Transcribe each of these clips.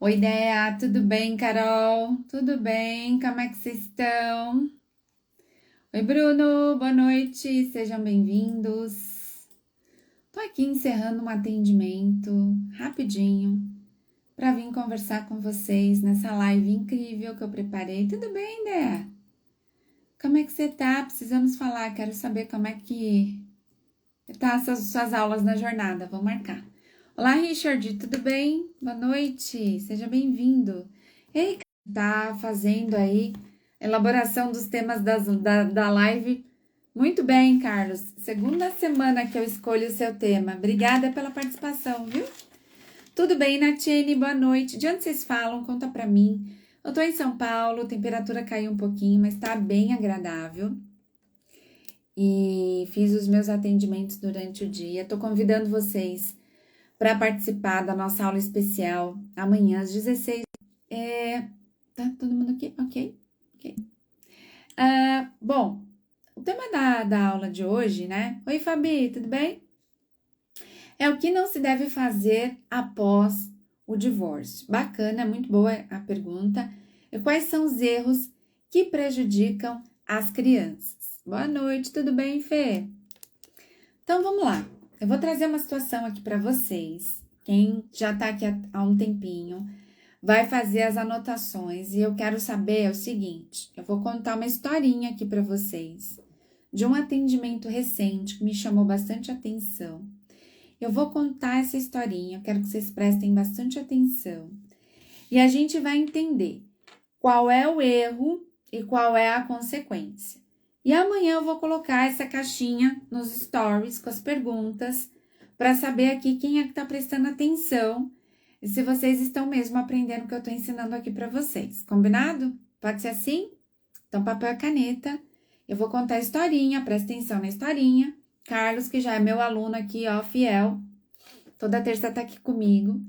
Oi, Dea, tudo bem, Carol? Tudo bem? Como é que vocês estão? Oi, Bruno, boa noite, sejam bem-vindos. Tô aqui encerrando um atendimento rapidinho para vir conversar com vocês nessa live incrível que eu preparei. Tudo bem, Dea? Como é que você tá? Precisamos falar, quero saber como é que tá suas aulas na jornada. Vou marcar. Olá, Richard, tudo bem? Boa noite, seja bem-vindo. Ei, tá fazendo aí elaboração dos temas da live. Muito bem, Carlos. Segunda semana que eu escolho o seu tema. Obrigada pela participação, viu? Tudo bem, Natiene? Boa noite. De onde vocês falam? Conta pra mim. Eu tô em São Paulo, a temperatura caiu um pouquinho, mas tá bem agradável. E fiz os meus atendimentos durante o dia. Tô convidando vocês para participar da nossa aula especial amanhã às 16. Tá todo mundo aqui? Ok. Ok. Bom, o tema da aula de hoje, né? Oi, Fabi, tudo bem? É o que não se deve fazer após o divórcio. Bacana, muito boa a pergunta. E quais são os erros que prejudicam as crianças? Boa noite, tudo bem, Fê? Então vamos lá. Eu vou trazer uma situação aqui para vocês. Quem já tá aqui há um tempinho vai fazer as anotações e eu quero saber o seguinte: eu vou contar uma historinha aqui para vocês de um atendimento recente que me chamou bastante atenção. Eu vou contar essa historinha, eu quero que vocês prestem bastante atenção e a gente vai entender qual é o erro e qual é a consequência. E amanhã eu vou colocar essa caixinha nos stories com as perguntas para saber aqui quem é que está prestando atenção e se vocês estão mesmo aprendendo o que eu estou ensinando aqui para vocês. Combinado? Pode ser assim? Então, papel e caneta. Eu vou contar a historinha, presta atenção na historinha. Carlos, que já é meu aluno aqui, ó, fiel. Toda terça tá aqui comigo.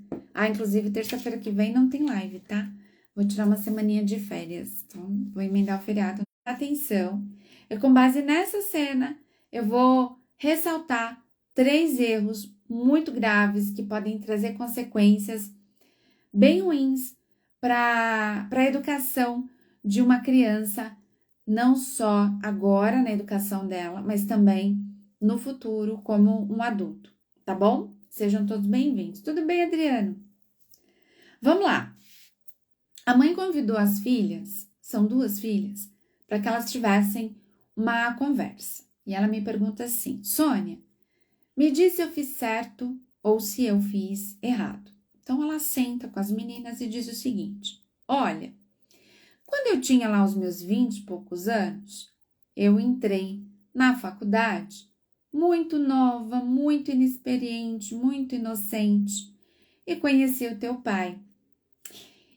Inclusive, terça-feira que vem não tem live, tá? Vou tirar uma semaninha de férias. Então, vou emendar o feriado. Atenção. E com base nessa cena, eu vou ressaltar 3 erros muito graves que podem trazer consequências bem ruins para a educação de uma criança, não só agora na educação dela, mas também no futuro como um adulto, tá bom? Sejam todos bem-vindos. Tudo bem, Adriano? Vamos lá. A mãe convidou as filhas, são 2 filhas, para que elas tivessem uma conversa. E ela me pergunta assim: Sônia, me diz se eu fiz certo ou se eu fiz errado. Então ela senta com as meninas e diz o seguinte: olha, quando eu tinha lá os meus 20 e poucos anos, eu entrei na faculdade muito nova, muito inexperiente, muito inocente e conheci o teu pai.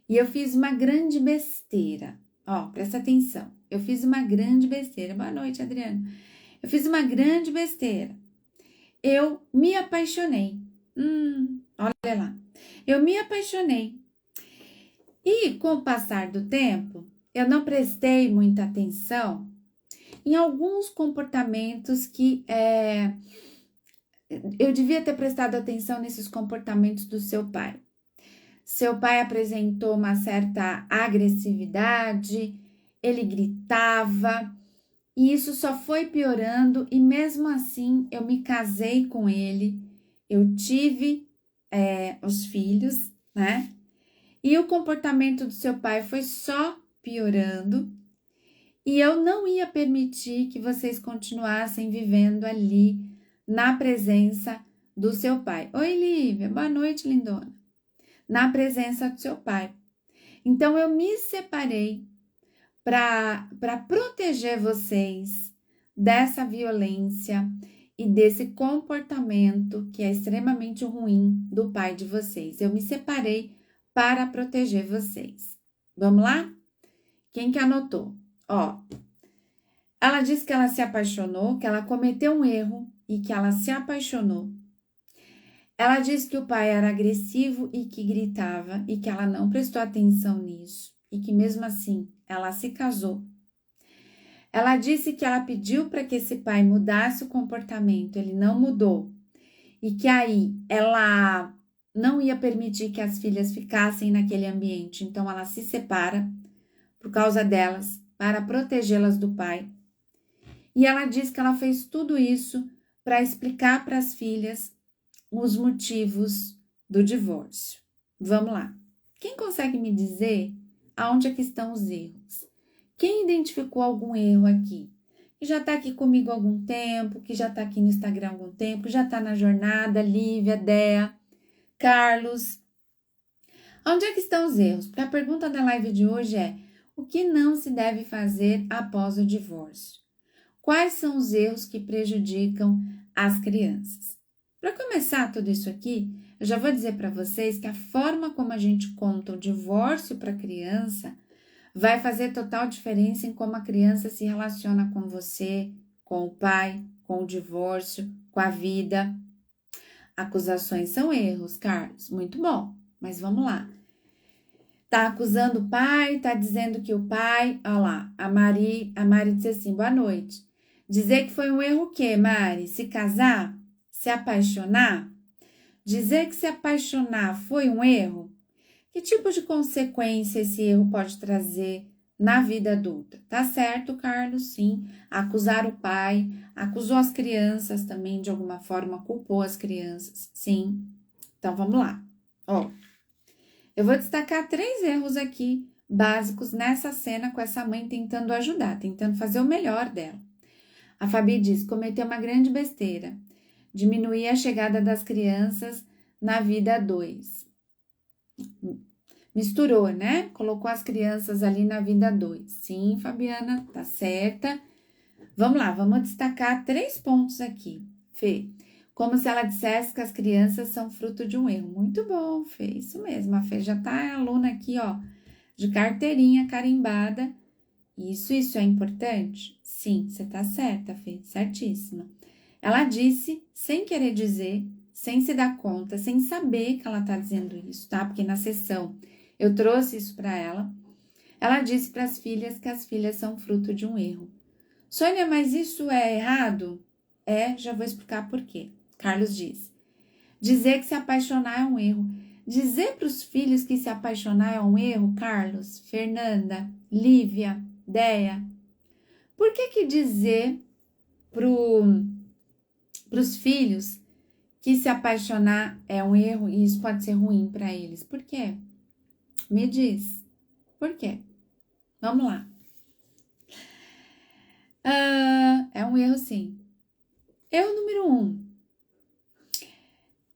E eu fiz uma grande besteira. Ó, presta atenção. Eu fiz uma grande besteira. Boa noite, Adriano. Eu fiz uma grande besteira. Eu me apaixonei. Olha lá. Eu me apaixonei. E com o passar do tempo, eu não prestei muita atenção em alguns comportamentos que eu devia ter prestado atenção nesses comportamentos do seu pai. Seu pai apresentou uma certa agressividade, ele gritava, e isso só foi piorando, e mesmo assim eu me casei com ele, eu tive os filhos, né? E o comportamento do seu pai foi só piorando, e eu não ia permitir que vocês continuassem vivendo ali na presença do seu pai. Oi, Lívia, boa noite, lindona. Na presença do seu pai. Então eu me separei para proteger vocês dessa violência e desse comportamento que é extremamente ruim do pai de vocês. Eu me separei para proteger vocês. Vamos lá? Quem que anotou? Ó, ela disse que ela se apaixonou, que ela cometeu um erro e que ela se apaixonou. Ela disse que o pai era agressivo e que gritava e que ela não prestou atenção nisso e que mesmo assim ela se casou. Ela disse que ela pediu para que esse pai mudasse o comportamento, ele não mudou. E que aí ela não ia permitir que as filhas ficassem naquele ambiente, então ela se separa por causa delas, para protegê-las do pai. E ela diz que ela fez tudo isso para explicar para as filhas os motivos do divórcio. Vamos lá. Quem consegue me dizer aonde é que estão os erros? Quem identificou algum erro aqui? Que já está aqui comigo há algum tempo, que já está aqui no Instagram há algum tempo, que já está na jornada, Lívia, Dea, Carlos. Onde é que estão os erros? Porque a pergunta da live de hoje é: o que não se deve fazer após o divórcio? Quais são os erros que prejudicam as crianças? Para começar tudo isso aqui, eu já vou dizer para vocês que a forma como a gente conta o divórcio para a criança vai fazer total diferença em como a criança se relaciona com você, com o pai, com o divórcio, com a vida. Acusações são erros, Carlos. Muito bom, mas vamos lá. Tá acusando o pai, tá dizendo que o pai... Olha lá, a Mari disse assim, boa noite. Dizer que foi um erro o quê, Mari? Se casar? Se apaixonar? Dizer que se apaixonar foi um erro? Que tipo de consequência esse erro pode trazer na vida adulta? Tá certo, Carlos? Sim. Acusar o pai, acusou as crianças também, de alguma forma, culpou as crianças. Sim. Então, vamos lá. Ó, eu vou destacar 3 erros aqui básicos nessa cena com essa mãe tentando ajudar, tentando fazer o melhor dela. A Fabi diz, cometeu uma grande besteira, diminuir a chegada das crianças na vida 2. Misturou, né? Colocou as crianças ali na vida 2. Sim, Fabiana, tá certa. Vamos lá, vamos destacar 3 pontos aqui, Fê. Como se ela dissesse que as crianças são fruto de um erro. Muito bom, Fê, isso mesmo. A Fê já tá aluna aqui, ó, de carteirinha carimbada. Isso é importante? Sim, você tá certa, Fê, certíssima. Ela disse, sem querer dizer, sem se dar conta, sem saber que ela tá dizendo isso, tá? Porque na sessão eu trouxe isso para ela. Ela disse para as filhas que as filhas são fruto de um erro. Sônia, mas isso é errado? É, já vou explicar por quê. Carlos diz, dizer que se apaixonar é um erro. Dizer para os filhos que se apaixonar é um erro, Carlos, Fernanda, Lívia, Deia. Por que dizer para os filhos que se apaixonar é um erro e isso pode ser ruim para eles? Por quê? Me diz. Por quê? Vamos lá. É um erro, sim. Erro número 1.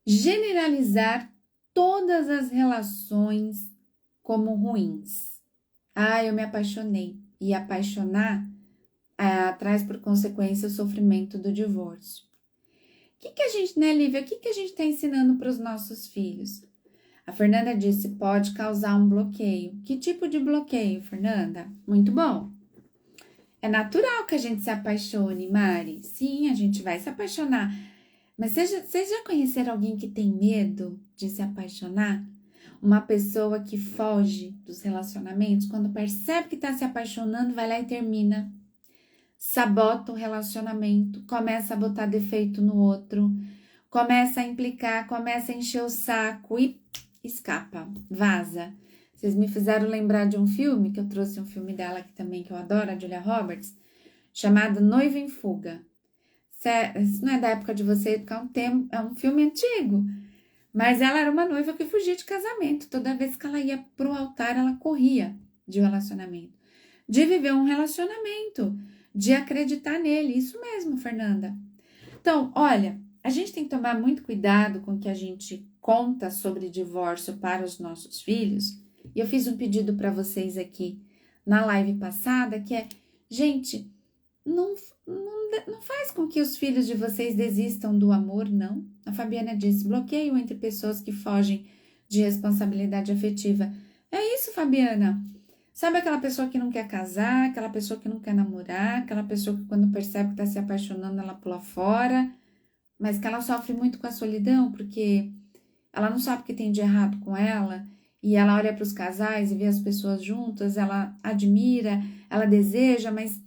Generalizar todas as relações como ruins. Eu me apaixonei. E apaixonar traz por consequência o sofrimento do divórcio. O que a gente, né, Lívia? O que a gente está ensinando para os nossos filhos? A Fernanda disse, pode causar um bloqueio. Que tipo de bloqueio, Fernanda? Muito bom. É natural que a gente se apaixone, Mari. Sim, a gente vai se apaixonar. Mas vocês já conheceram alguém que tem medo de se apaixonar? Uma pessoa que foge dos relacionamentos, quando percebe que está se apaixonando, vai lá e termina. Sabota o relacionamento, começa a botar defeito no outro, começa a implicar, começa a encher o saco e escapa, vaza. Vocês me fizeram lembrar de um filme, que eu trouxe um filme dela aqui também, que eu adoro, a Julia Roberts, chamado Noiva em Fuga. Isso não é da época de vocês, porque é um filme antigo. Mas ela era uma noiva que fugia de casamento. Toda vez que ela ia pro altar, ela corria de relacionamento. De viver um relacionamento, de acreditar nele. Isso mesmo, Fernanda. Então, olha, a gente tem que tomar muito cuidado com o que a gente conta sobre divórcio para os nossos filhos. E eu fiz um pedido para vocês aqui na live passada, que é, gente, não faz com que os filhos de vocês desistam do amor, não. A Fabiana disse, bloqueio entre pessoas que fogem de responsabilidade afetiva. É isso, Fabiana. Sabe aquela pessoa que não quer casar, aquela pessoa que não quer namorar, aquela pessoa que quando percebe que está se apaixonando, ela pula fora, mas que ela sofre muito com a solidão, porque ela não sabe o que tem de errado com ela, e ela olha para os casais e vê as pessoas juntas, ela admira, ela deseja, mas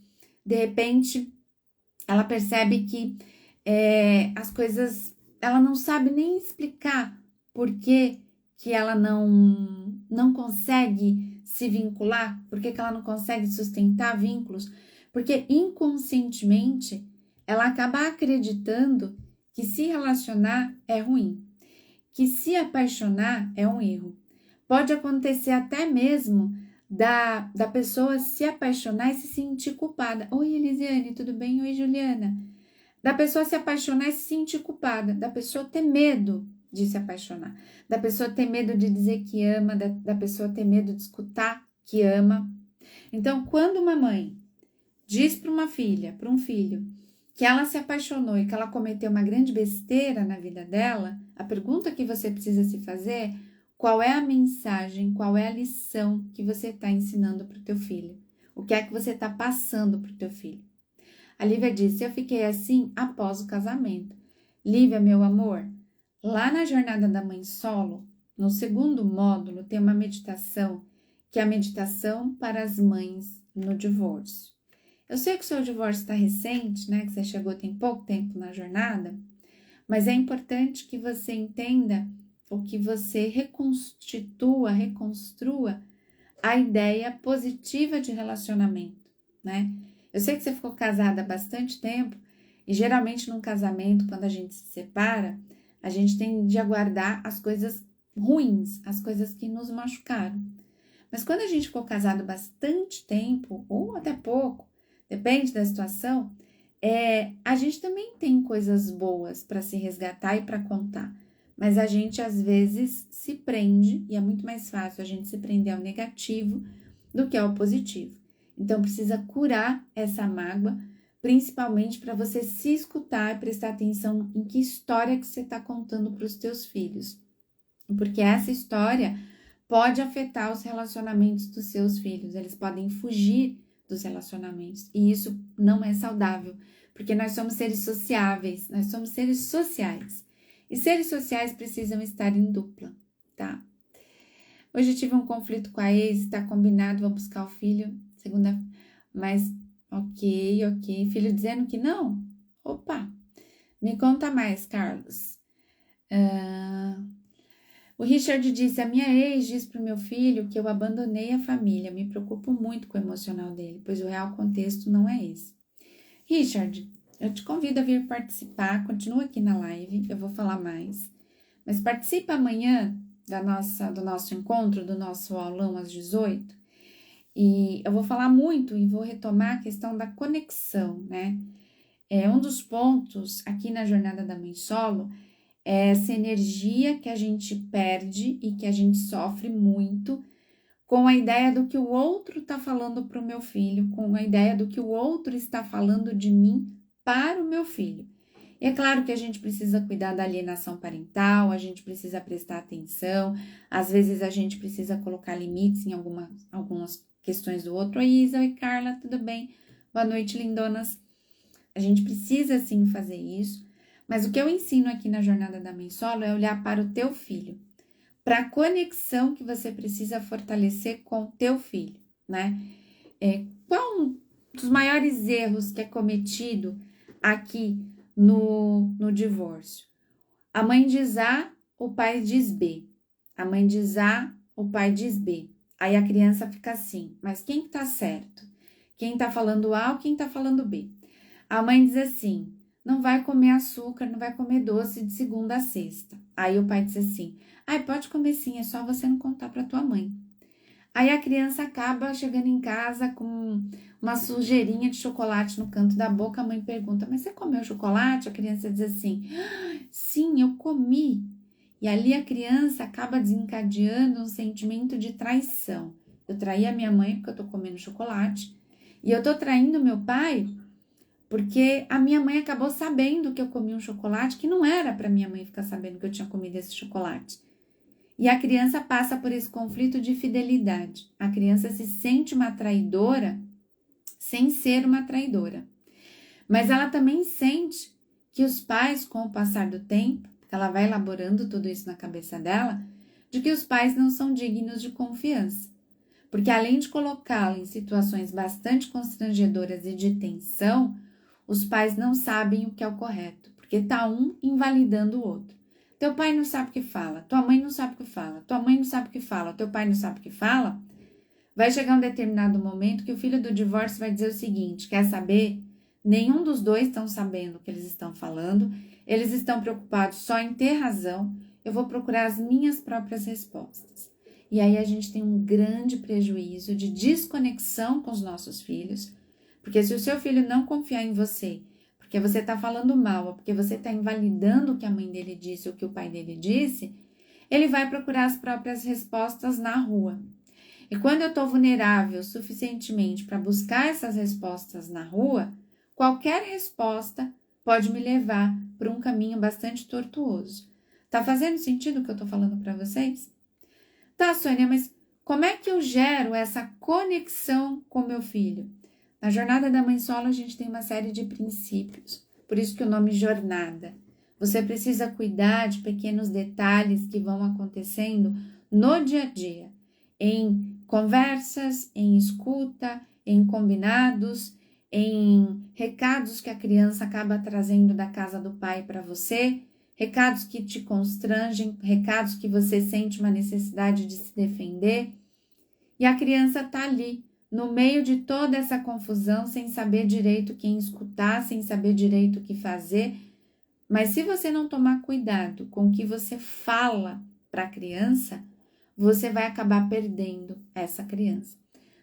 de repente ela percebe que as coisas, ela não sabe nem explicar por que que ela não consegue se vincular, por que que ela não consegue sustentar vínculos, porque inconscientemente ela acaba acreditando que se relacionar é ruim, que se apaixonar é um erro. Pode acontecer até mesmo da pessoa se apaixonar e se sentir culpada. Oi, Elisiane, tudo bem? Oi, Juliana. Da pessoa se apaixonar e se sentir culpada, da pessoa ter medo de se apaixonar, da pessoa ter medo de dizer que ama, da pessoa ter medo de escutar que ama. Então, quando uma mãe diz para uma filha, para um filho, que ela se apaixonou e que ela cometeu uma grande besteira na vida dela, a pergunta que você precisa se fazer é: qual é a mensagem, qual é a lição que você está ensinando para o teu filho? O que é que você está passando para o teu filho? A Lívia disse: eu fiquei assim após o casamento. Lívia, meu amor, lá na Jornada da Mãe Solo, no segundo módulo, tem uma meditação, que é a meditação para as mães no divórcio. Eu sei que o seu divórcio está recente, né? Que você chegou tem pouco tempo na jornada, mas é importante que você entenda ou que você reconstrua a ideia positiva de relacionamento, né? Eu sei que você ficou casada há bastante tempo e geralmente num casamento, quando a gente se separa, a gente tende a guardar as coisas ruins, as coisas que nos machucaram. Mas quando a gente ficou casado bastante tempo, ou até pouco, depende da situação, a gente também tem coisas boas para se resgatar e para contar. Mas a gente às vezes se prende, e é muito mais fácil a gente se prender ao negativo do que ao positivo. Então precisa curar essa mágoa, principalmente para você se escutar e prestar atenção em que história que você está contando para os teus filhos. Porque essa história pode afetar os relacionamentos dos seus filhos, eles podem fugir dos relacionamentos, e isso não é saudável, porque nós somos seres sociáveis, nós somos seres sociais, e seres sociais precisam estar em dupla, tá? Hoje eu tive um conflito com a ex, tá combinado, vou buscar o filho, segunda, mas ok, filho dizendo que não? Opa, me conta mais, Carlos. O Richard disse: a minha ex diz para o meu filho que eu abandonei a família. Me preocupo muito com o emocional dele, pois o real contexto não é esse. Richard, eu te convido a vir participar. Continua aqui na live, eu vou falar mais. Mas participa amanhã do nosso encontro, do nosso aulão às 18. E eu vou falar muito e vou retomar a questão da conexão, né? Um dos pontos aqui na Jornada da Mãe Solo é essa energia que a gente perde e que a gente sofre muito com a ideia do que o outro está falando para o meu filho, com a ideia do que o outro está falando de mim para o meu filho. E é claro que a gente precisa cuidar da alienação parental, a gente precisa prestar atenção, às vezes a gente precisa colocar limites em algumas questões do outro. Oi, Isa, oi, Carla, tudo bem? Boa noite, lindonas. A gente precisa sim fazer isso. Mas o que eu ensino aqui na Jornada da Mãe Solo é olhar para o teu filho, para a conexão que você precisa fortalecer com o teu filho, né? Qual um dos maiores erros que é cometido aqui no divórcio? A mãe diz A, o pai diz B. A mãe diz A, o pai diz B. Aí a criança fica assim, mas quem tá certo? Quem tá falando A ou quem tá falando B? A mãe diz assim: não vai comer açúcar, não vai comer doce de segunda a sexta. Aí o pai diz assim: ai, pode comer sim, é só você não contar para tua mãe. Aí a criança acaba chegando em casa com uma sujeirinha de chocolate no canto da boca. A mãe pergunta: mas você comeu chocolate? A criança diz assim: sim, eu comi. E ali a criança acaba desencadeando um sentimento de traição. Eu traí a minha mãe porque eu tô comendo chocolate, e eu tô traindo meu pai porque a minha mãe acabou sabendo que eu comi um chocolate que não era para minha mãe ficar sabendo que eu tinha comido esse chocolate. E a criança passa por esse conflito de fidelidade. A criança se sente uma traidora sem ser uma traidora. Mas ela também sente que os pais, com o passar do tempo, ela vai elaborando tudo isso na cabeça dela, de que os pais não são dignos de confiança. Porque além de colocá-la em situações bastante constrangedoras e de tensão, os pais não sabem o que é o correto, porque tá um invalidando o outro. teu pai não sabe o que fala, tua mãe não sabe o que fala, tua mãe não sabe o que fala, teu pai não sabe o que fala, vai chegar um determinado momento que o filho do divórcio vai dizer o seguinte, quer saber? Nenhum dos dois estão sabendo o que eles estão falando, eles estão preocupados só em ter razão, eu vou procurar as minhas próprias respostas. E aí a gente tem um grande prejuízo de desconexão com os nossos filhos, porque se o seu filho não confiar em você, porque você está falando mal, ou porque você está invalidando o que a mãe dele disse ou o que o pai dele disse, ele vai procurar as próprias respostas na rua. E quando eu estou vulnerável suficientemente para buscar essas respostas na rua, qualquer resposta pode me levar por um caminho bastante tortuoso. Tá fazendo sentido o que eu estou falando para vocês? Tá, Sônia, mas como é que eu gero essa conexão com meu filho? Na jornada da mãe solo, a gente tem uma série de princípios, por isso que o nome jornada. Você precisa cuidar de pequenos detalhes que vão acontecendo no dia a dia, em conversas, em escuta, em combinados, em recados que a criança acaba trazendo da casa do pai para você, recados que te constrangem, recados que você sente uma necessidade de se defender, e a criança está ali, no meio de toda essa confusão, sem saber direito quem escutar, sem saber direito o que fazer. Mas se você não tomar cuidado com o que você fala para a criança, você vai acabar perdendo essa criança.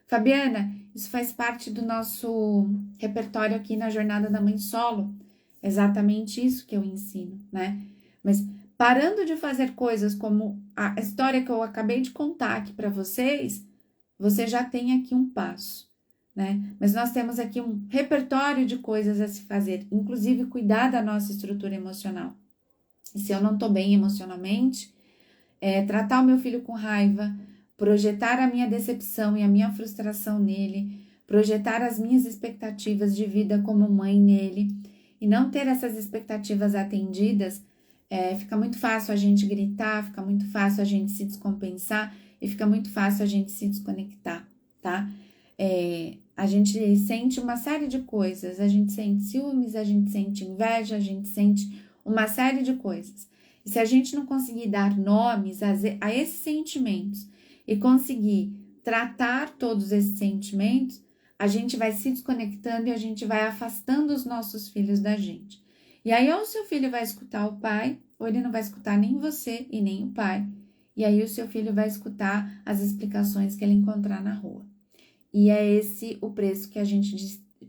Fabiana, isso faz parte do nosso repertório aqui na Jornada da Mãe Solo. Exatamente isso que eu ensino, né? Mas parando de fazer coisas como a história que eu acabei de contar aqui para vocês, você já tem aqui um passo, né? Mas nós temos aqui um repertório de coisas a se fazer, inclusive cuidar da nossa estrutura emocional. E se eu não tô bem emocionalmente, tratar o meu filho com raiva, projetar a minha decepção e a minha frustração nele, projetar as minhas expectativas de vida como mãe nele, e não ter essas expectativas atendidas, fica muito fácil a gente gritar, fica muito fácil a gente se descompensar e fica muito fácil a gente se desconectar, tá? A gente sente uma série de coisas, a gente sente ciúmes, a gente sente inveja, a gente sente uma série de coisas. E se a gente não conseguir dar nomes a esses sentimentos e conseguir tratar todos esses sentimentos, a gente vai se desconectando e a gente vai afastando os nossos filhos da gente. E aí ou o seu filho vai escutar o pai, ou ele não vai escutar nem você e nem o pai. E aí o seu filho vai escutar as explicações que ele encontrar na rua. E é esse o preço que a gente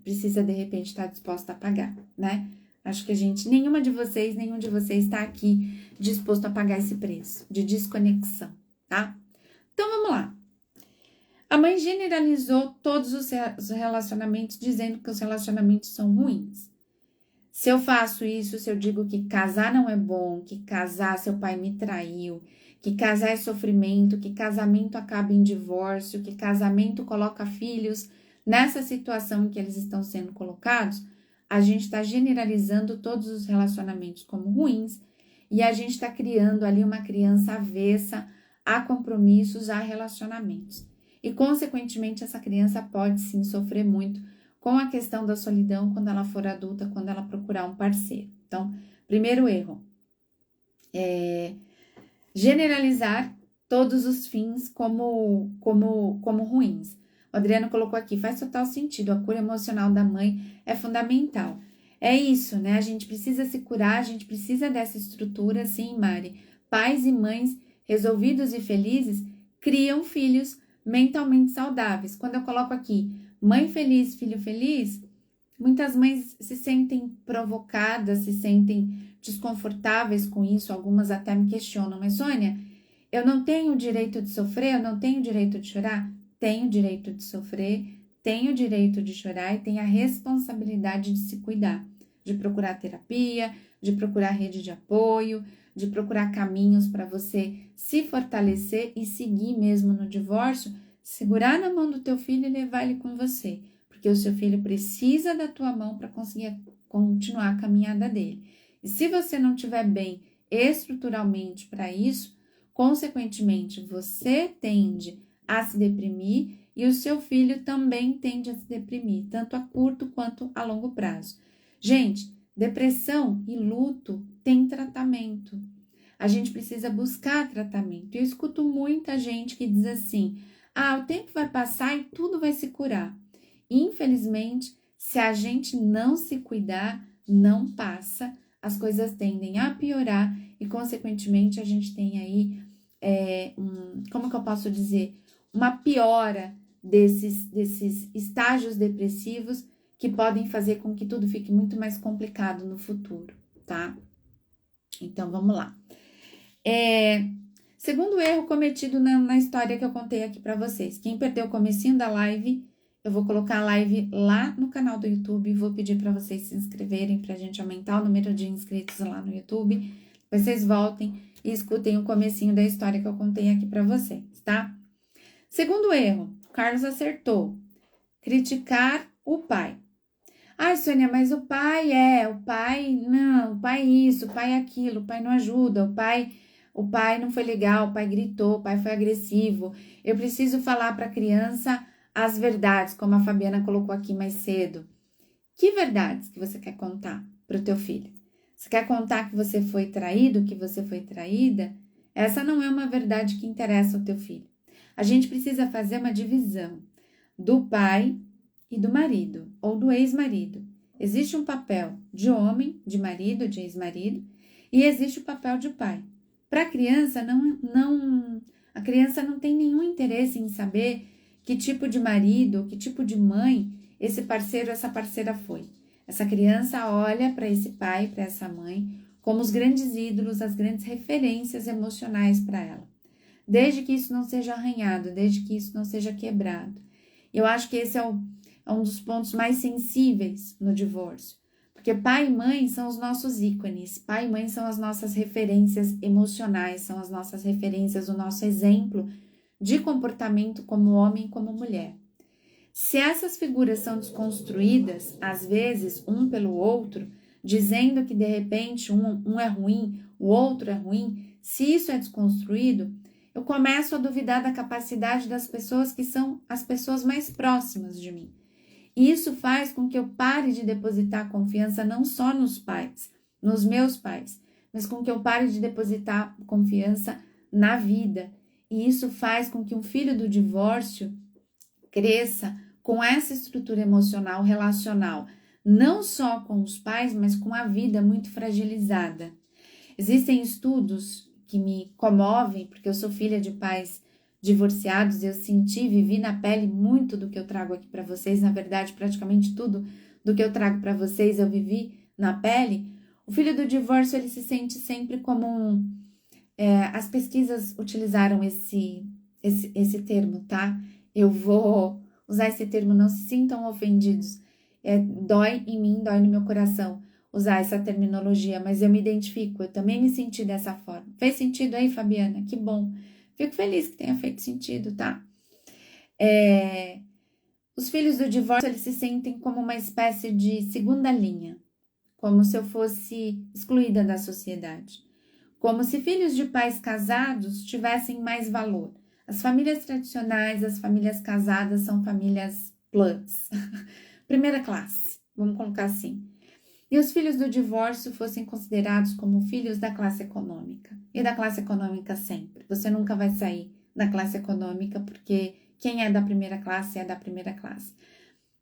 precisa, de repente, estar disposta a pagar, né? Acho que nenhum de vocês está aqui disposto a pagar esse preço de desconexão, tá? Então, vamos lá. A mãe generalizou todos os relacionamentos, dizendo que os relacionamentos são ruins. Se eu faço isso, se eu digo que casar não é bom, que casar, seu pai me traiu, que casar é sofrimento, que casamento acaba em divórcio, que casamento coloca filhos nessa situação em que eles estão sendo colocados, a gente está generalizando todos os relacionamentos como ruins e a gente está criando ali uma criança avessa a compromissos, a relacionamentos. E, consequentemente, essa criança pode sim sofrer muito com a questão da solidão quando ela for adulta, quando ela procurar um parceiro. Então, primeiro erro, generalizar todos os fins como ruins. O Adriano colocou aqui, faz total sentido, a cura emocional da mãe é fundamental. É isso, né? A gente precisa se curar, a gente precisa dessa estrutura, sim, Mari. Pais e mães resolvidos e felizes criam filhos mentalmente saudáveis. Quando eu coloco aqui, mãe feliz, filho feliz, muitas mães se sentem provocadas, se sentem desconfortáveis com isso, algumas até me questionam, mas Sônia, eu não tenho o direito de sofrer, eu não tenho o direito de chorar? Tenho o direito de sofrer, tenho o direito de chorar e tenho a responsabilidade de se cuidar, de procurar terapia, de procurar rede de apoio, de procurar caminhos para você se fortalecer e seguir mesmo no divórcio, segurar na mão do teu filho e levar ele com você, porque o seu filho precisa da tua mão para conseguir continuar a caminhada dele. E se você não estiver bem estruturalmente para isso, consequentemente, você tende a se deprimir e o seu filho também tende a se deprimir, tanto a curto quanto a longo prazo. Gente, depressão e luto tem tratamento. a gente precisa buscar tratamento. Eu escuto muita gente que diz assim: o tempo vai passar e tudo vai se curar. Infelizmente, se a gente não se cuidar, não passa, as coisas tendem a piorar e, consequentemente, a gente tem aí, como que eu posso dizer? Uma piora desses estágios depressivos que podem fazer com que tudo fique muito mais complicado no futuro, tá? Então, vamos lá. Segundo erro cometido na história que eu contei aqui para vocês. Quem perdeu o comecinho da live, eu vou colocar a live lá no canal do YouTube. Vou pedir para vocês se inscreverem para a gente aumentar o número de inscritos lá no YouTube. Vocês voltem e escutem o comecinho da história que eu contei aqui para vocês, tá? Segundo erro, Carlos acertou. Criticar o pai. Sônia, mas o pai não, o pai isso, o pai aquilo, o pai não ajuda, o pai não foi legal, o pai gritou, o pai foi agressivo. Eu preciso falar para a criança as verdades, como a Fabiana colocou aqui mais cedo. Que verdades que você quer contar para o teu filho? Você quer contar que você foi traído, que você foi traída? Essa não é uma verdade que interessa ao teu filho. A gente precisa fazer uma divisão do pai e do marido, ou do ex-marido. Existe um papel de homem, de marido, de ex-marido, e existe o papel de pai. Para a criança, a criança não tem nenhum interesse em saber que tipo de marido, que tipo de mãe esse parceiro, essa parceira foi. Essa criança olha para esse pai, para essa mãe, como os grandes ídolos, as grandes referências emocionais para ela. Desde que isso não seja arranhado, desde que isso não seja quebrado. Eu acho que esse é um dos pontos mais sensíveis no divórcio. Porque pai e mãe são os nossos ícones, pai e mãe são as nossas referências emocionais, são as nossas referências, o nosso exemplo de comportamento como homem e como mulher. Se essas figuras são desconstruídas, às vezes um pelo outro, dizendo que de repente um é ruim, o outro é ruim, se isso é desconstruído, eu começo a duvidar da capacidade das pessoas que são as pessoas mais próximas de mim. E isso faz com que eu pare de depositar confiança não só nos pais, nos meus pais, mas com que eu pare de depositar confiança na vida. E isso faz com que um filho do divórcio cresça com essa estrutura emocional, relacional, não só com os pais, mas com a vida muito fragilizada. Existem estudos que me comovem, porque eu sou filha de pais divorciados, eu vivi na pele muito do que eu trago aqui para vocês, na verdade, praticamente tudo do que eu trago para vocês eu vivi na pele. O filho do divórcio, ele se sente sempre como as pesquisas utilizaram esse termo, tá? Eu vou usar esse termo, não se sintam ofendidos. Dói em mim, dói no meu coração usar essa terminologia, mas eu me identifico, eu também me senti dessa forma. Fez sentido aí, Fabiana? Que bom. Fico feliz que tenha feito sentido, tá? Os filhos do divórcio, eles se sentem como uma espécie de segunda linha, como se eu fosse excluída da sociedade, como se filhos de pais casados tivessem mais valor. As famílias tradicionais, as famílias casadas são famílias plus, primeira classe, vamos colocar assim. E os filhos do divórcio fossem considerados como filhos da classe econômica. E da classe econômica sempre. Você nunca vai sair da classe econômica porque quem é da primeira classe é da primeira classe.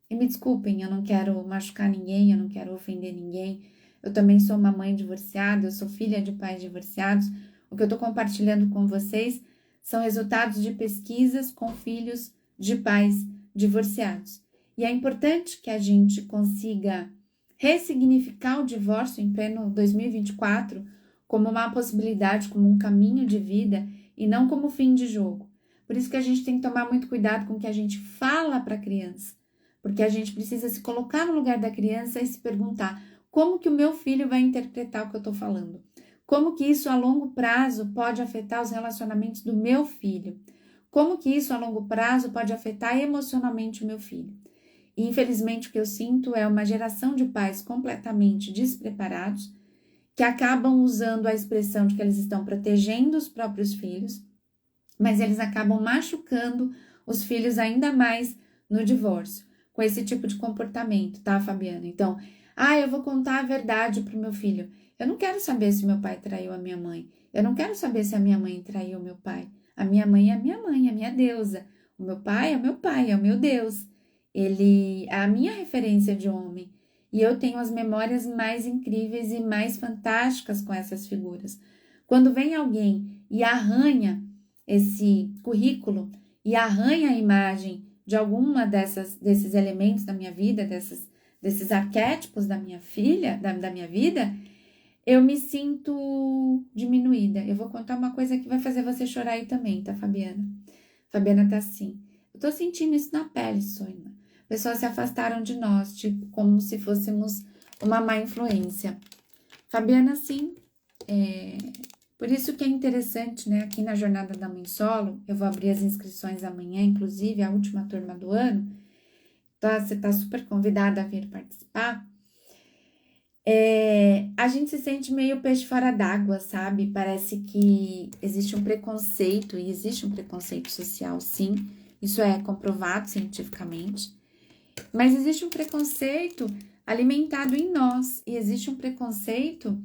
E me desculpem, eu não quero machucar ninguém, eu não quero ofender ninguém. Eu também sou uma mãe divorciada, eu sou filha de pais divorciados. O que eu estou compartilhando com vocês são resultados de pesquisas com filhos de pais divorciados. E é importante que a gente consiga ressignificar o divórcio em pleno 2024 como uma possibilidade, como um caminho de vida e não como fim de jogo. Por isso que a gente tem que tomar muito cuidado com o que a gente fala para a criança, porque a gente precisa se colocar no lugar da criança e se perguntar como que o meu filho vai interpretar o que eu estou falando, como que isso a longo prazo pode afetar os relacionamentos do meu filho, como que isso a longo prazo pode afetar emocionalmente o meu filho. E, infelizmente, o que eu sinto é uma geração de pais completamente despreparados que acabam usando a expressão de que eles estão protegendo os próprios filhos, mas eles acabam machucando os filhos ainda mais no divórcio, com esse tipo de comportamento, tá, Fabiana? Então, Eu vou contar a verdade pro meu filho. Eu não quero saber se meu pai traiu a minha mãe. Eu não quero saber se a minha mãe traiu o meu pai. A minha mãe é a minha mãe, é a minha deusa. O meu pai é o meu pai, é o meu Deus. Ele é a minha referência de homem. E eu tenho as memórias mais incríveis e mais fantásticas com essas figuras. Quando vem alguém e arranha esse currículo e arranha a imagem de alguma desses elementos da minha vida, desses arquétipos da minha filha, da minha vida, eu me sinto diminuída. Eu vou contar uma coisa que vai fazer você chorar aí também, tá, Fabiana? Fabiana tá assim. Eu tô sentindo isso na pele, Sônia. Pessoas se afastaram de nós, tipo, como se fôssemos uma má influência. Fabiana, sim, por isso que é interessante, né? Aqui na Jornada da Mãe Solo, eu vou abrir as inscrições amanhã, inclusive a última turma do ano. Tá, você tá super convidada a vir participar. A gente se sente meio peixe fora d'água, sabe? Parece que existe um preconceito, e existe um preconceito social, sim. Isso é comprovado cientificamente. Mas existe um preconceito alimentado em nós, e existe um preconceito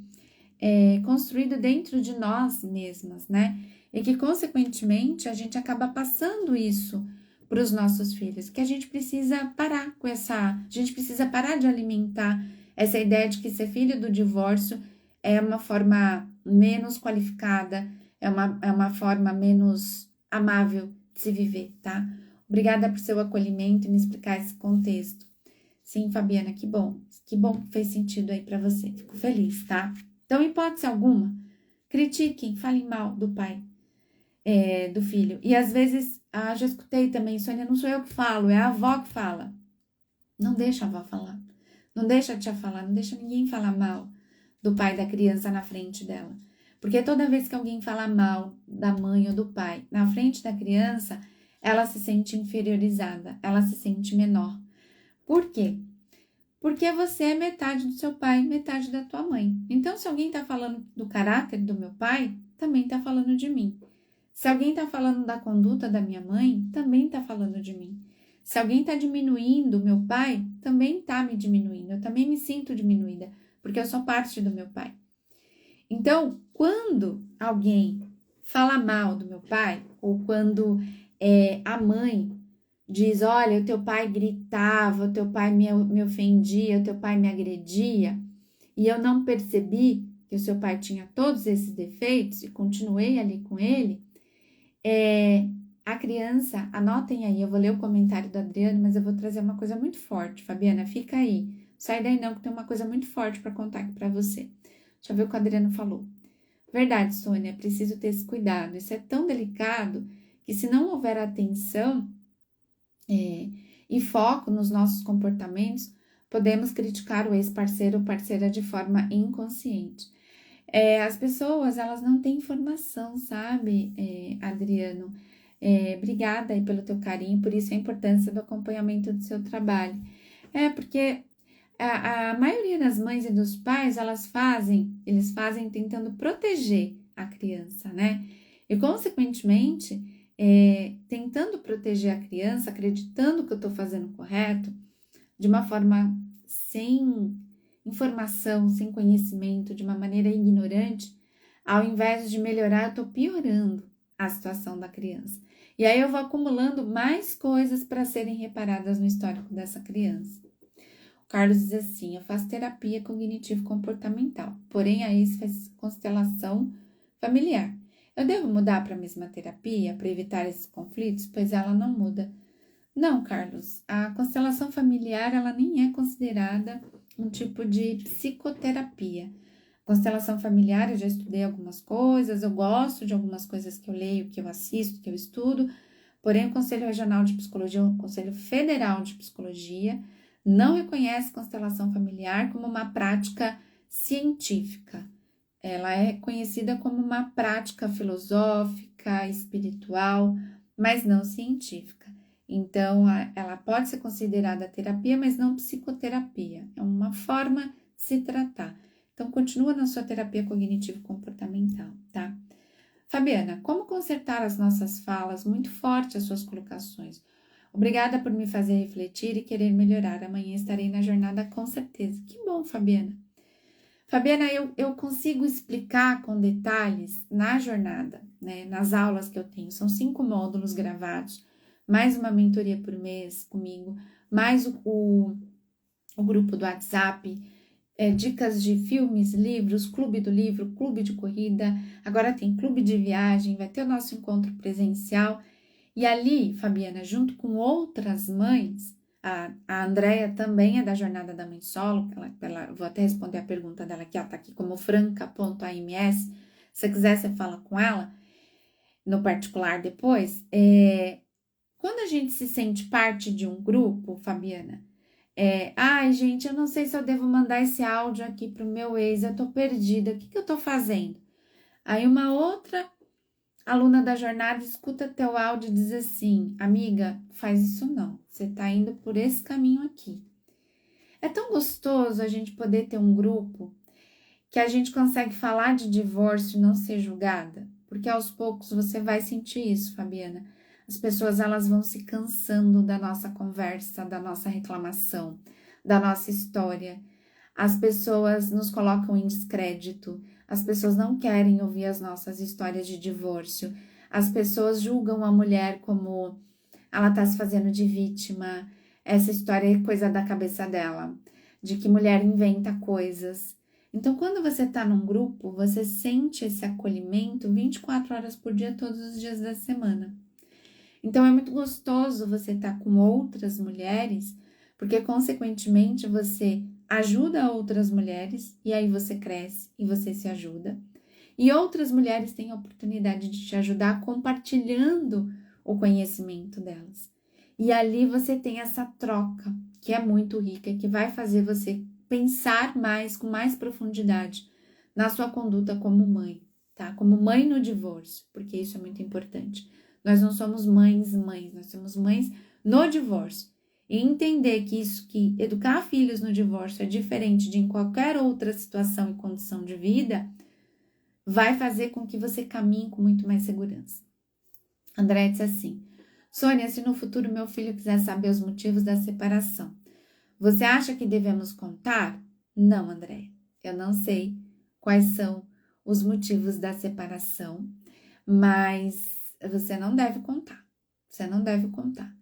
construído dentro de nós mesmas, né? E que, consequentemente, a gente acaba passando isso para os nossos filhos, que a gente precisa parar com a gente precisa parar de alimentar essa ideia de que ser filho do divórcio é uma forma menos qualificada, é uma forma menos amável de se viver, tá? Obrigada por seu acolhimento e me explicar esse contexto. Sim, Fabiana, que bom que fez sentido aí para você, fico feliz, tá? Então, hipótese alguma, critiquem, falem mal do pai, do filho. E às vezes, já escutei também, Sônia, não sou eu que falo, é a avó que fala. Não deixa a avó falar, não deixa a tia falar, não deixa ninguém falar mal do pai da criança na frente dela. Porque toda vez que alguém fala mal da mãe ou do pai na frente da criança, ela se sente inferiorizada, ela se sente menor. Por quê? Porque você é metade do seu pai, metade da tua mãe. Então, se alguém está falando do caráter do meu pai, também está falando de mim. Se alguém está falando da conduta da minha mãe, também está falando de mim. Se alguém está diminuindo o meu pai, também está me diminuindo. Eu também me sinto diminuída, porque eu sou parte do meu pai. Então, quando alguém fala mal do meu pai, ou quando a mãe diz, olha, o teu pai gritava, o teu pai me ofendia, o teu pai me agredia, e eu não percebi que o seu pai tinha todos esses defeitos e continuei ali com ele, a criança, anotem aí, eu vou ler o comentário do Adriano, mas eu vou trazer uma coisa muito forte, Fabiana, fica aí, sai daí não, que tem uma coisa muito forte para contar aqui para você. Deixa eu ver o que o Adriano falou. Verdade, Sônia, é preciso ter esse cuidado, isso é tão delicado que se não houver atenção e foco nos nossos comportamentos, podemos criticar o ex-parceiro ou parceira de forma inconsciente. As pessoas, elas não têm informação, sabe, Adriano? Obrigada aí pelo teu carinho, por isso a importância do acompanhamento do seu trabalho. Porque a maioria das mães e dos pais, eles fazem tentando proteger a criança, né? E, consequentemente, tentando proteger a criança, acreditando que eu estou fazendo correto, de uma forma sem informação, sem conhecimento, de uma maneira ignorante, ao invés de melhorar, eu estou piorando a situação da criança. E aí eu vou acumulando mais coisas para serem reparadas no histórico dessa criança. O Carlos diz assim, eu faço terapia cognitivo-comportamental, porém a isso faz constelação familiar. Eu devo mudar para a mesma terapia para evitar esses conflitos? Pois ela não muda. Não, Carlos, a constelação familiar, ela nem é considerada um tipo de psicoterapia. Constelação familiar, eu já estudei algumas coisas, eu gosto de algumas coisas que eu leio, que eu assisto, que eu estudo, porém o Conselho Regional de Psicologia, o Conselho Federal de Psicologia, não reconhece constelação familiar como uma prática científica. Ela é conhecida como uma prática filosófica, espiritual, mas não científica. Então, ela pode ser considerada terapia, mas não psicoterapia. É uma forma de se tratar. Então, continua na sua terapia cognitivo-comportamental, tá? Fabiana, como consertar as nossas falas? Muito forte as suas colocações. Obrigada por me fazer refletir e querer melhorar. Amanhã estarei na jornada com certeza. Que bom, Fabiana. Fabiana, eu consigo explicar com detalhes na jornada, né? Nas aulas que eu tenho. São 5 módulos gravados, mais uma mentoria por mês comigo, mais o grupo do WhatsApp, dicas de filmes, livros, clube do livro, clube de corrida, agora tem clube de viagem, vai ter o nosso encontro presencial. E ali, Fabiana, junto com outras mães, a Andrea também é da Jornada da Mãe Solo, vou até responder a pergunta dela aqui, ela tá aqui como franca.ams, se você quiser você fala com ela no particular depois. Quando a gente se sente parte de um grupo, Fabiana, ai gente, eu não sei se eu devo mandar esse áudio aqui pro meu ex, eu tô perdida, o que eu tô fazendo? Aí uma outra aluna da jornada escuta teu áudio e diz assim, amiga, faz isso não, você tá indo por esse caminho aqui. É tão gostoso a gente poder ter um grupo que a gente consegue falar de divórcio e não ser julgada, porque aos poucos você vai sentir isso, Fabiana. As pessoas elas vão se cansando da nossa conversa, da nossa reclamação, da nossa história. As pessoas nos colocam em descrédito, as pessoas não querem ouvir as nossas histórias de divórcio, as pessoas julgam a mulher como ela tá se fazendo de vítima, essa história é coisa da cabeça dela, de que mulher inventa coisas. Então, quando você tá num grupo, você sente esse acolhimento 24 horas por dia, todos os dias da semana. Então, é muito gostoso você estar com outras mulheres, porque, consequentemente, você ajuda outras mulheres, e aí você cresce e você se ajuda. E outras mulheres têm a oportunidade de te ajudar compartilhando o conhecimento delas. E ali você tem essa troca, que é muito rica, que vai fazer você pensar mais, com mais profundidade, na sua conduta como mãe, tá? Como mãe no divórcio, porque isso é muito importante. Nós não somos mães, nós somos mães no divórcio. E entender que que educar filhos no divórcio é diferente de em qualquer outra situação e condição de vida, vai fazer com que você caminhe com muito mais segurança. André disse assim, Sônia, se no futuro meu filho quiser saber os motivos da separação, você acha que devemos contar? Não, André, eu não sei quais são os motivos da separação, mas você não deve contar. Você não deve contar.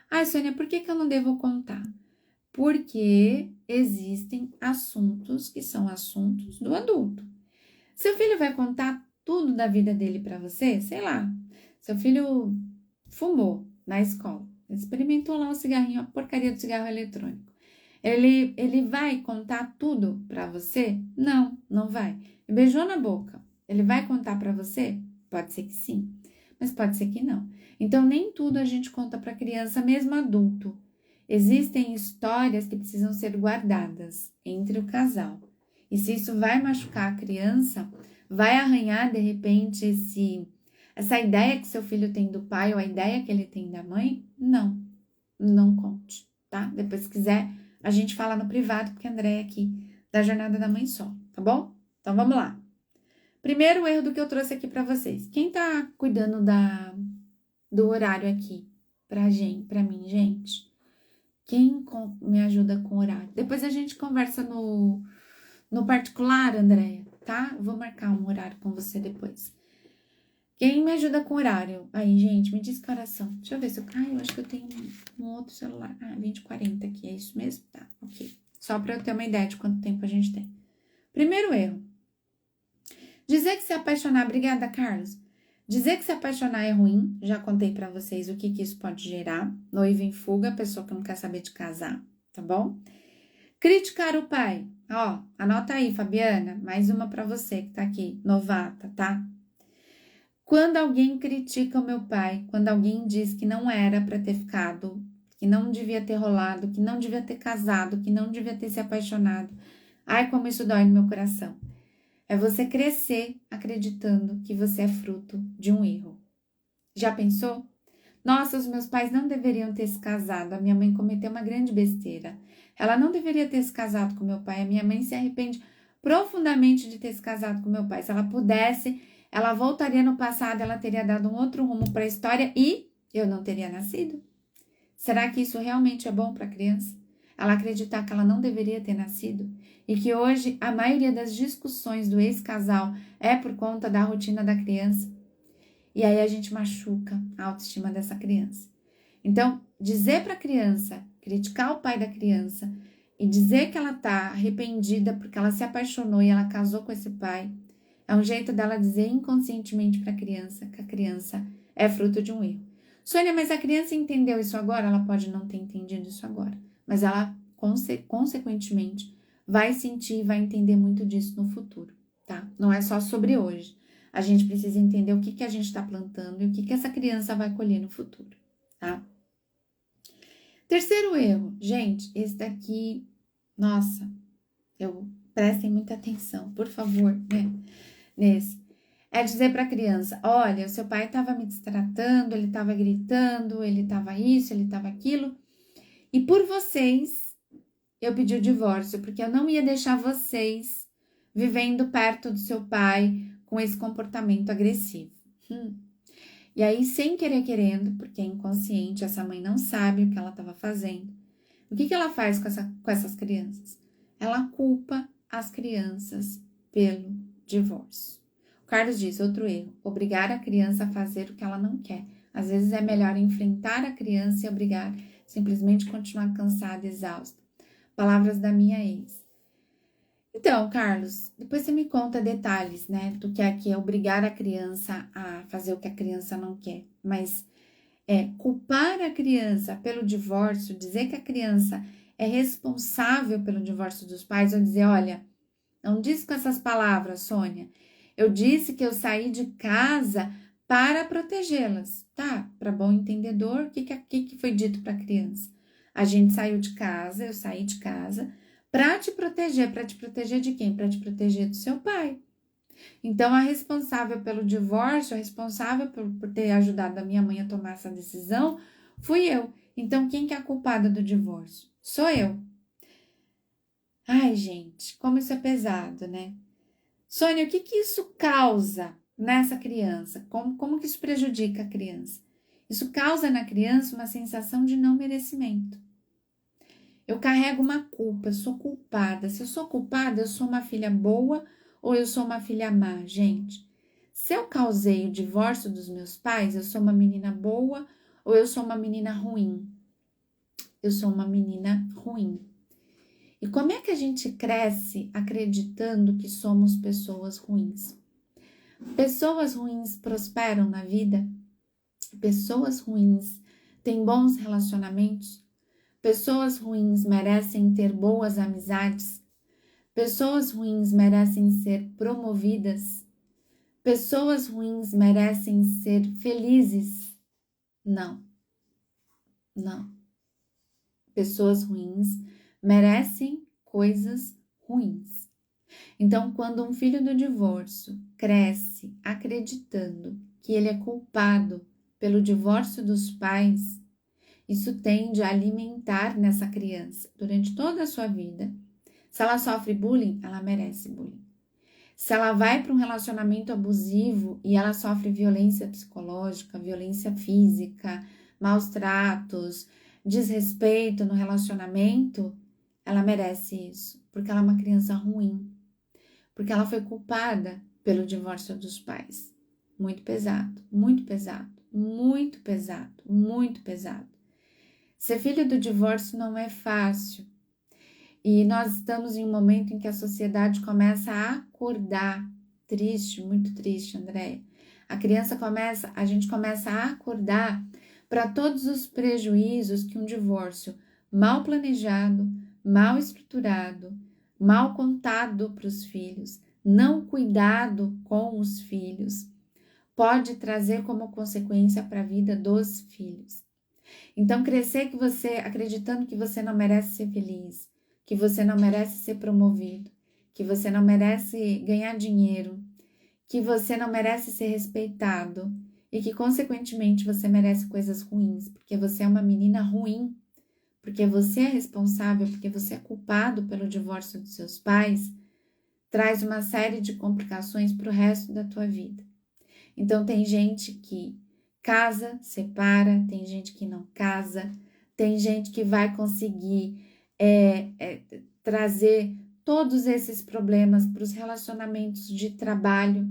Ai, Sônia, por que eu não devo contar? Porque existem assuntos que são assuntos do adulto. Seu filho vai contar tudo da vida dele para você? Sei lá, seu filho fumou na escola, experimentou lá um cigarrinho, a porcaria do cigarro eletrônico. Ele vai contar tudo para você? Não, não vai. Beijou na boca, ele vai contar para você? Pode ser que sim, mas pode ser que não. Então, nem tudo a gente conta para criança, mesmo adulto. Existem histórias que precisam ser guardadas entre o casal. E se isso vai machucar a criança, vai arranhar de repente essa ideia que seu filho tem do pai ou a ideia que ele tem da mãe, não conte, tá? Depois, se quiser, a gente fala no privado, porque a André é aqui da Jornada da Mãe Solo, tá bom? Então, vamos lá. Primeiro erro do que eu trouxe aqui para vocês. Quem tá cuidando do horário aqui pra mim, gente? Quem me ajuda com o horário? Depois a gente conversa no particular, Andréia, tá? Vou marcar um horário com você depois. Quem me ajuda com horário? Aí, gente, me diz que horas são. Deixa eu ver se eu... eu acho que eu tenho um outro celular. 20h40 aqui, é isso mesmo? Tá, ok. Só pra eu ter uma ideia de quanto tempo a gente tem. Primeiro erro. Dizer que se apaixonar... Obrigada, Carlos. Dizer que se apaixonar é ruim. Já contei pra vocês o que isso pode gerar. Noiva em fuga, pessoa que não quer saber de casar, tá bom? Criticar o pai. Ó, anota aí, Fabiana. Mais uma pra você que tá aqui, novata, tá? Quando alguém critica o meu pai, quando alguém diz que não era para ter ficado, que não devia ter rolado, que não devia ter casado, que não devia ter se apaixonado. Ai, como isso dói no meu coração. É você crescer acreditando que você é fruto de um erro. Já pensou? Nossa, os meus pais não deveriam ter se casado. A minha mãe cometeu uma grande besteira. Ela não deveria ter se casado com meu pai. A minha mãe se arrepende profundamente de ter se casado com meu pai. Se ela pudesse, ela voltaria no passado, ela teria dado um outro rumo para a história e eu não teria nascido. Será que isso realmente é bom para a criança? Ela acreditar que ela não deveria ter nascido? E que hoje a maioria das discussões do ex-casal é por conta da rotina da criança? E aí a gente machuca a autoestima dessa criança. Então, dizer para a criança, criticar o pai da criança e dizer que ela está arrependida porque ela se apaixonou e ela casou com esse pai, é um jeito dela dizer inconscientemente para a criança que a criança é fruto de um erro. Sônia, mas a criança entendeu isso agora? Ela pode não ter entendido isso agora, mas ela, consequentemente, vai sentir e vai entender muito disso no futuro, tá? Não é só sobre hoje. A gente precisa entender o que a gente está plantando e o que essa criança vai colher no futuro, tá? Terceiro erro, gente, esse daqui, nossa, prestem muita atenção, por favor, né? Nesse. É dizer para a criança, olha, o seu pai estava me destratando, ele estava gritando, ele estava isso, ele estava aquilo, e por vocês eu pedi o divórcio, porque eu não ia deixar vocês vivendo perto do seu pai com esse comportamento agressivo. E aí, sem querer querendo, porque é inconsciente, essa mãe não sabe o que ela estava fazendo. O que ela faz com essas crianças? Ela culpa as crianças pelo divórcio. O Carlos diz, outro erro, obrigar a criança a fazer o que ela não quer. Às vezes é melhor enfrentar a criança e obrigar, simplesmente continuar cansada, exausta. Palavras da minha ex. Então, Carlos, depois você me conta detalhes, né, do que é obrigar a criança a fazer o que a criança não quer. Mas culpar a criança pelo divórcio, dizer que a criança é responsável pelo divórcio dos pais, ou dizer, olha, não disse com essas palavras, Sônia, eu disse que eu saí de casa para protegê-las, tá? Para bom entendedor, o que foi dito para a criança? A gente saiu de casa, eu saí de casa para te proteger de quem? Para te proteger do seu pai. Então, a responsável pelo divórcio, a responsável por ter ajudado a minha mãe a tomar essa decisão, fui eu. Então, quem que é a culpada do divórcio? Sou eu. Ai, gente, como isso é pesado, né? Sônia, o que isso causa nessa criança? Como que isso prejudica a criança? Isso causa na criança uma sensação de não merecimento. Eu carrego uma culpa, eu sou culpada. Se eu sou culpada, eu sou uma filha boa ou eu sou uma filha má, gente? Se eu causei o divórcio dos meus pais, eu sou uma menina boa ou eu sou uma menina ruim? Eu sou uma menina ruim. E como é que a gente cresce acreditando que somos pessoas ruins? Pessoas ruins prosperam na vida? Pessoas ruins têm bons relacionamentos? Pessoas ruins merecem ter boas amizades? Pessoas ruins merecem ser promovidas? Pessoas ruins merecem ser felizes? Não, não. Pessoas ruins merecem coisas ruins. Então, quando um filho do divórcio cresce acreditando que ele é culpado pelo divórcio dos pais, isso tende a alimentar nessa criança durante toda a sua vida. Se ela sofre bullying, ela merece bullying. Se ela vai para um relacionamento abusivo e ela sofre violência psicológica, violência física, maus tratos, desrespeito no relacionamento, ela merece isso, porque ela é uma criança ruim, porque ela foi culpada pelo divórcio dos pais. Muito pesado, muito pesado, muito pesado, muito pesado. Ser filho do divórcio não é fácil. E nós estamos em um momento em que a sociedade começa a acordar. Triste, muito triste, Andréia. A gente começa a acordar para todos os prejuízos que um divórcio mal planejado, mal estruturado, mal contado para os filhos, não cuidado com os filhos, pode trazer como consequência para a vida dos filhos. Então, crescer que você acreditando que você não merece ser feliz, que você não merece ser promovido, que você não merece ganhar dinheiro, que você não merece ser respeitado e que, consequentemente, você merece coisas ruins, porque você é uma menina ruim, porque você é responsável, porque você é culpado pelo divórcio dos seus pais, traz uma série de complicações para o resto da tua vida. Então, tem gente que casa, separa, tem gente que não casa, tem gente que vai conseguir trazer todos esses problemas para os relacionamentos de trabalho,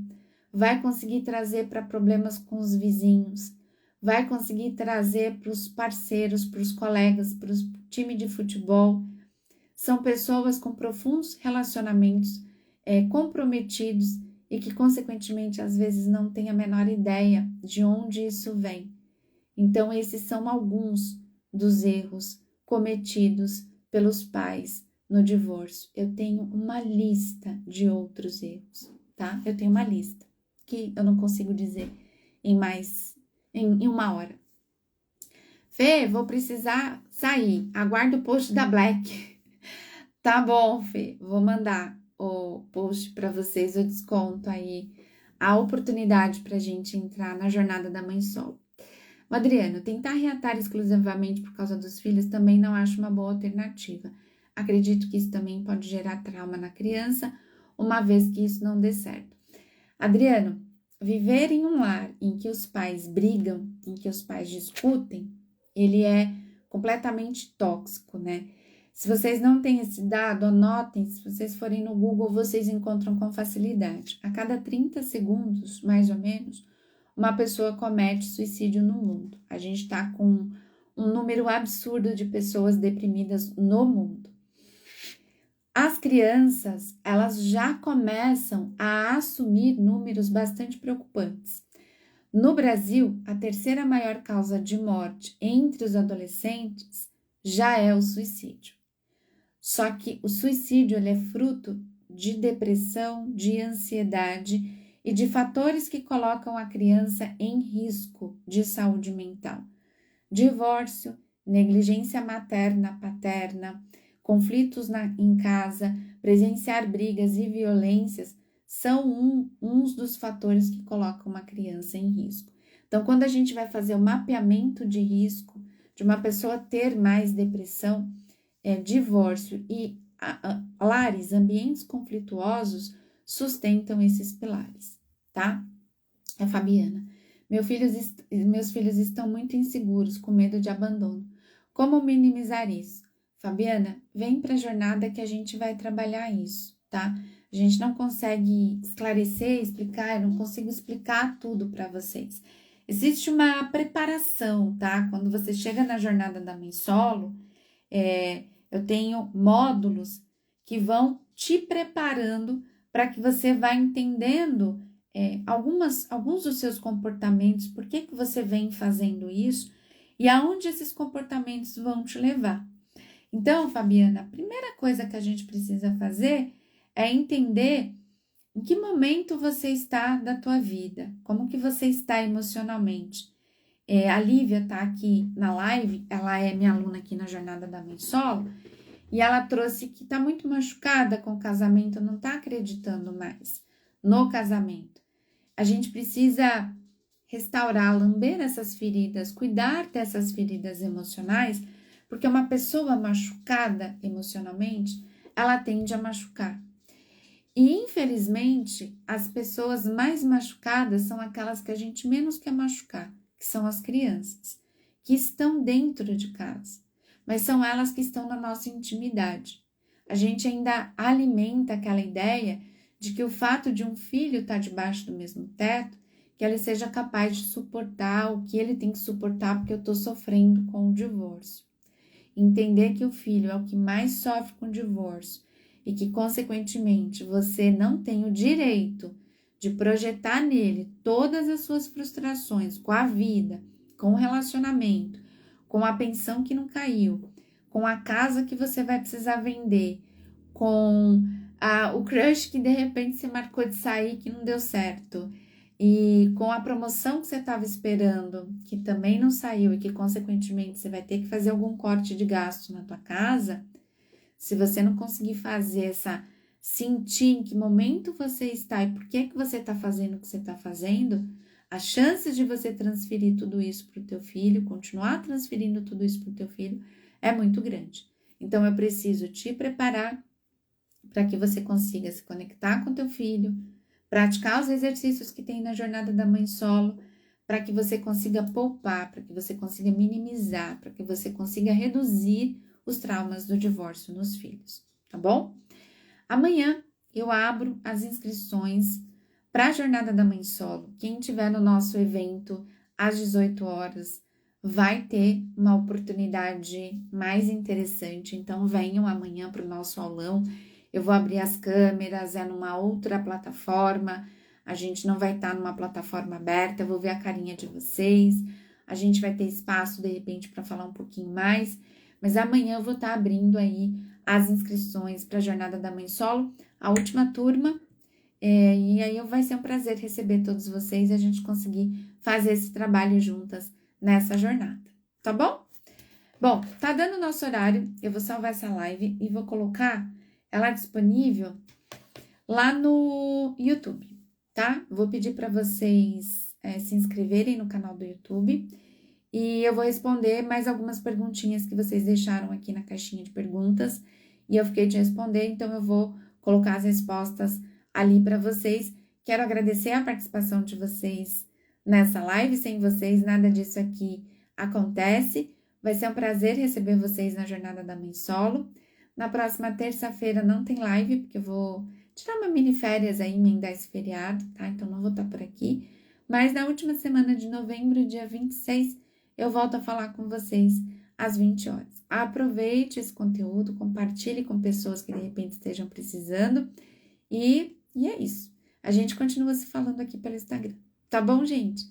vai conseguir trazer para problemas com os vizinhos, vai conseguir trazer para os parceiros, para os colegas, para o time de futebol. São pessoas com profundos relacionamentos, comprometidos e que, consequentemente, às vezes não têm a menor ideia de onde isso vem. Então, esses são alguns dos erros cometidos pelos pais no divórcio. Eu tenho uma lista de outros erros, tá? Eu tenho uma lista que eu não consigo dizer em uma hora. Fê, vou precisar sair. Aguardo o post da Black. Tá bom, Fê. Vou mandar o post para vocês, o desconto aí, a oportunidade para a gente entrar na jornada da mãe solo. Adriano, tentar reatar exclusivamente por causa dos filhos também não acho uma boa alternativa. Acredito que isso também pode gerar trauma na criança, uma vez que isso não dê certo. Adriano, viver em um lar em que os pais brigam, em que os pais discutem, ele é completamente tóxico, né? Se vocês não têm esse dado, anotem, se vocês forem no Google, vocês encontram com facilidade. A cada 30 segundos, mais ou menos, uma pessoa comete suicídio no mundo. A gente está com um número absurdo de pessoas deprimidas no mundo. As crianças, elas já começam a assumir números bastante preocupantes. No Brasil, a terceira maior causa de morte entre os adolescentes já é o suicídio. Só que o suicídio ele é fruto de depressão, de ansiedade e de fatores que colocam a criança em risco de saúde mental. Divórcio, negligência materna, paterna, conflitos em casa, presenciar brigas e violências são uns dos fatores que colocam uma criança em risco. Então, quando a gente vai fazer o mapeamento de risco de uma pessoa ter mais depressão, divórcio e lares, ambientes conflituosos sustentam esses pilares, tá? É Fabiana. Meus filhos estão muito inseguros, com medo de abandono. Como minimizar isso? Fabiana, vem para a jornada que a gente vai trabalhar isso, tá? A gente não consegue esclarecer, explicar, eu não consigo explicar tudo para vocês. Existe uma preparação, tá? Quando você chega na jornada da mãe solo, eu tenho módulos que vão te preparando para que você vá entendendo alguns dos seus comportamentos, por que você vem fazendo isso e aonde esses comportamentos vão te levar. Então, Fabiana, a primeira coisa que a gente precisa fazer é entender em que momento você está da tua vida, como que você está emocionalmente. A Lívia está aqui na live, ela é minha aluna aqui na Jornada da Mãe Solo, e ela trouxe que está muito machucada com o casamento, não está acreditando mais no casamento. A gente precisa restaurar, lamber essas feridas, cuidar dessas feridas emocionais, porque uma pessoa machucada emocionalmente, ela tende a machucar. E, infelizmente, as pessoas mais machucadas são aquelas que a gente menos quer machucar, que são as crianças, que estão dentro de casa, mas são elas que estão na nossa intimidade. A gente ainda alimenta aquela ideia de que o fato de um filho estar debaixo do mesmo teto, que ele seja capaz de suportar o que ele tem que suportar porque eu estou sofrendo com o divórcio. Entender que o filho é o que mais sofre com o divórcio e que, consequentemente, você não tem o direito de projetar nele todas as suas frustrações com a vida, com o relacionamento, com a pensão que não caiu, com a casa que você vai precisar vender, com o crush que de repente você marcou de sair que não deu certo, e com a promoção que você estava esperando, que também não saiu e que, consequentemente, você vai ter que fazer algum corte de gasto na tua casa. Se você não conseguir sentir em que momento você está e por que você está fazendo o que você está fazendo, as chances de você transferir tudo isso para o teu filho, continuar transferindo tudo isso para o teu filho, é muito grande. Então, eu preciso te preparar para que você consiga se conectar com teu filho, praticar os exercícios que tem na jornada da mãe solo, para que você consiga poupar, para que você consiga minimizar, para que você consiga reduzir os traumas do divórcio nos filhos, tá bom? Amanhã eu abro as inscrições para a Jornada da Mãe Solo. Quem tiver no nosso evento às 18 horas vai ter uma oportunidade mais interessante, então venham amanhã para o nosso aulão. Eu vou abrir as câmeras, é numa outra plataforma, a gente não vai estar numa plataforma aberta, eu vou ver a carinha de vocês, a gente vai ter espaço de repente para falar um pouquinho mais, mas amanhã eu vou estar abrindo aí as inscrições para a Jornada da Mãe Solo, a última turma, e aí vai ser um prazer receber todos vocês e a gente conseguir fazer esse trabalho juntas nessa jornada, tá bom? Bom, tá dando o nosso horário, eu vou salvar essa live e vou colocar ela disponível lá no YouTube, tá? Vou pedir para vocês se inscreverem no canal do YouTube e eu vou responder mais algumas perguntinhas que vocês deixaram aqui na caixinha de perguntas e eu fiquei de responder, então eu vou colocar as respostas ali para vocês. Quero agradecer a participação de vocês nessa live, sem vocês nada disso aqui acontece. Vai ser um prazer receber vocês na Jornada da Mãe Solo. Na próxima terça-feira não tem live, porque eu vou tirar uma mini férias aí, emendar esse feriado, tá? Então não vou estar por aqui. Mas na última semana de novembro, dia 26, eu volto a falar com vocês às 20 horas. Aproveite esse conteúdo, compartilhe com pessoas que de repente estejam precisando. E é isso. A gente continua se falando aqui pelo Instagram. Tá bom, gente?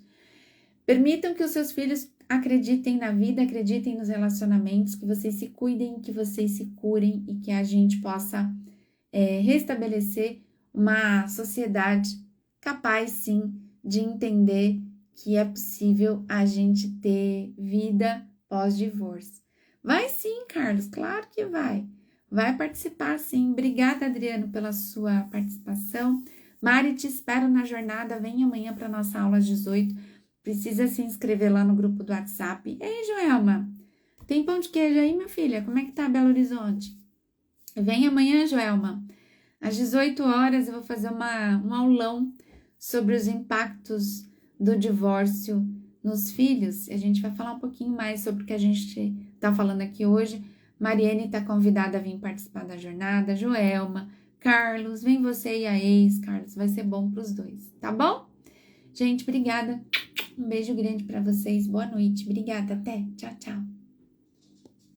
Permitam que os seus filhos acreditem na vida, acreditem nos relacionamentos, que vocês se cuidem, que vocês se curem e que a gente possa restabelecer uma sociedade capaz, sim, de entender que é possível a gente ter vida pós-divórcio. Vai sim, Carlos, claro que vai. Vai participar, sim. Obrigada, Adriano, pela sua participação. Mari, te espero na jornada. Vem amanhã para nossa aula às 18. Precisa se inscrever lá no grupo do WhatsApp. Ei, Joelma, tem pão de queijo aí, minha filha? Como é que tá Belo Horizonte? Vem amanhã, Joelma. Às 18 horas eu vou fazer um aulão sobre os impactos do divórcio nos filhos. A gente vai falar um pouquinho mais sobre o que a gente tá falando aqui hoje. Mariane está convidada a vir participar da jornada, Joelma, Carlos, vem você e a ex, Carlos, vai ser bom para os dois, tá bom? Gente, obrigada, um beijo grande para vocês, boa noite, obrigada, até, tchau, tchau.